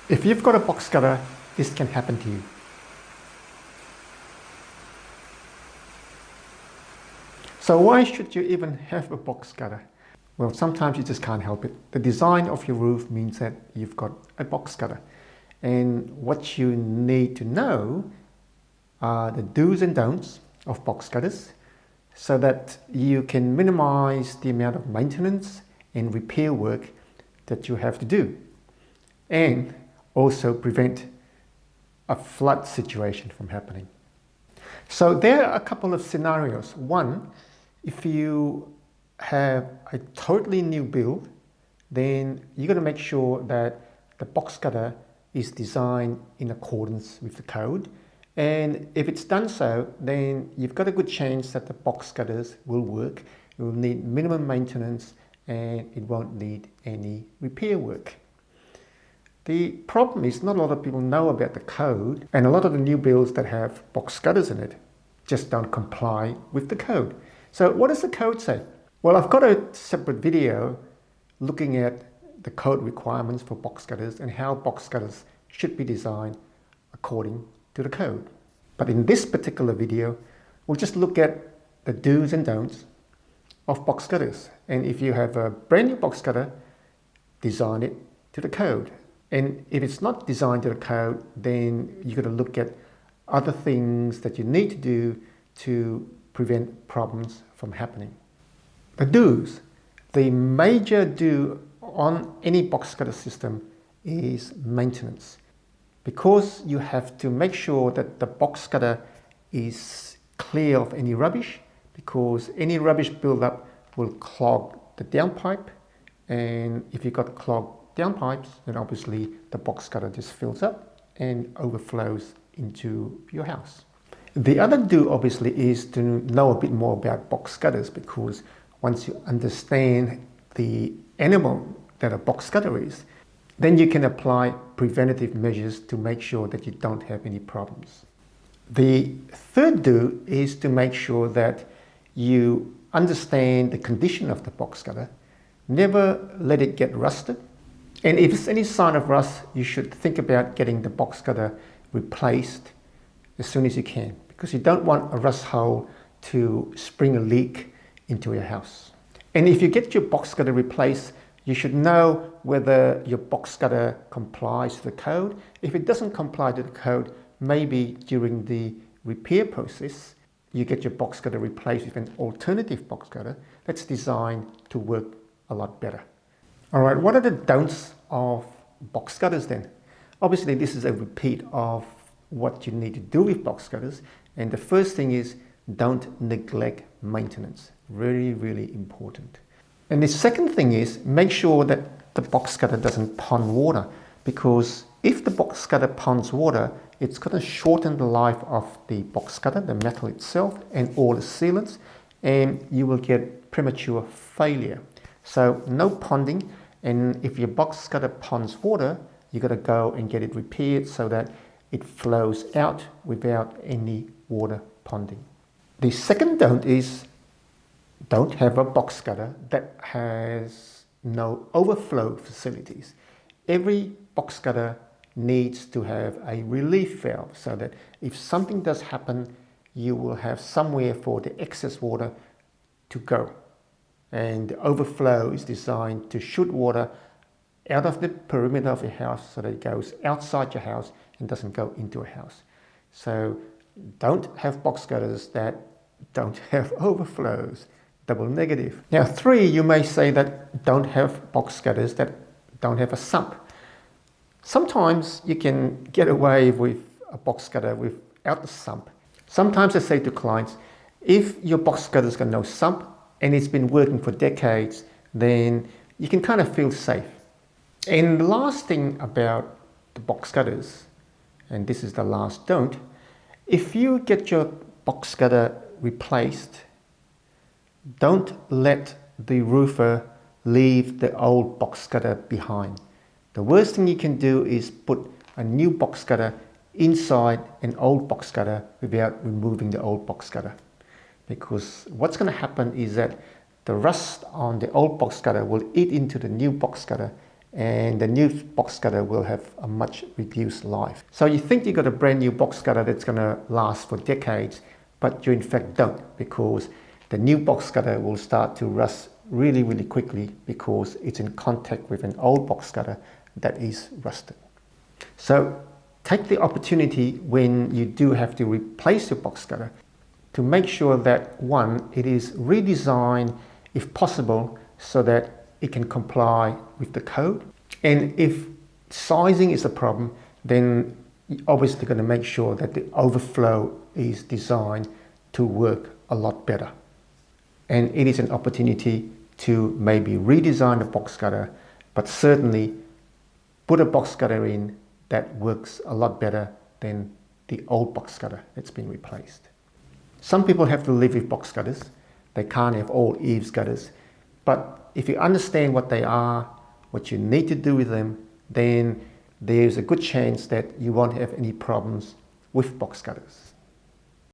If you've got a box cutter, this can happen to you. So why should you even have a box cutter? Well, sometimes you just can't help it. The design of your roof means that you've got a box cutter. And what you need to know are the do's and don'ts of box cutters so that you can minimize the amount of maintenance and repair work that you have to do, and also prevent a flood situation from happening. So there are a couple of scenarios. One, if you have a totally new build, then you got to make sure that the box cutter is designed in accordance with the code. And if it's done so, then you've got a good chance that the box cutters will work. It will need minimum maintenance and it won't need any repair work. The problem is not a lot of people know about the code, and a lot of the new builds that have box cutters in it just don't comply with the code. So what does the code say? Well, I've got a separate video looking at the code requirements for box cutters and how box cutters should be designed according to the code. But in this particular video, we'll just look at the do's and don'ts of box cutters. And if you have a brand new box cutter, design it to the code. And if it's not designed to the code, then you've got to look at other things that you need to do to prevent problems from happening. The do's. The major do on any box cutter system is maintenance, because you have to make sure that the box cutter is clear of any rubbish, because any rubbish buildup will clog the downpipe, and if you've got clogged downpipes, then obviously the box cutter just fills up and overflows into your house. The other do obviously is to know a bit more about box cutters, because once you understand the animal that a box cutter is, then you can apply preventative measures to make sure that you don't have any problems. The third do is to make sure that you understand the condition of the box cutter. Never let it get rusted. And if there's any sign of rust, you should think about getting the box cutter replaced as soon as you can, because you don't want a rust hole to spring a leak into your house. And if you get your box cutter replaced, you should know whether your box cutter complies to the code. If it doesn't comply to the code, maybe during the repair process, you get your box cutter replaced with an alternative box cutter that's designed to work a lot better. All right, what are the don'ts of box cutters then? Obviously, this is a repeat of what you need to do with box cutters. And the first thing is, don't neglect maintenance. Really, really important. And the second thing is, make sure that the box cutter doesn't pond water, because if the box cutter ponds water, it's going to shorten the life of the box cutter, the metal itself, and all the sealants, and you will get premature failure. So no ponding, and if your box cutter ponds water, you got to go and get it repaired so that it flows out without any water ponding. The second don't is, don't have a box cutter that has no overflow facilities. Every box cutter needs to have a relief valve so that if something does happen, you will have somewhere for the excess water to go. And the overflow is designed to shoot water out of the perimeter of your house so that it goes outside your house and doesn't go into a house. So don't have box cutters that don't have overflows. Double negative. Now 3, you may say that don't have box cutters that don't have a sump. Sometimes you can get away with a box cutter without the sump. Sometimes I say to clients, if your box cutter's got no sump and it's been working for decades, then you can kind of feel safe. And the last thing about the box cutters, and this is the last don't, if you get your box cutter replaced, don't let the roofer leave the old box cutter behind. The worst thing you can do is put a new box cutter inside an old box cutter without removing the old box cutter. Because what's going to happen is that the rust on the old box cutter will eat into the new box cutter and the new box cutter will have a much reduced life. So you think you've got a brand new box cutter that's going to last for decades, but you in fact don't, because the new box cutter will start to rust really, really quickly because it's in contact with an old box cutter that is rusted. So take the opportunity when you do have to replace your box cutter to make sure that, one, it is redesigned if possible so that it can comply with the code. And if sizing is a problem, then you're obviously going to make sure that the overflow is designed to work a lot better. And it is an opportunity to maybe redesign the box cutter, but certainly put a box cutter in that works a lot better than the old box cutter that's been replaced. Some people have to live with box cutters. They can't have all eaves cutters. But if you understand what they are, what you need to do with them, then there's a good chance that you won't have any problems with box cutters.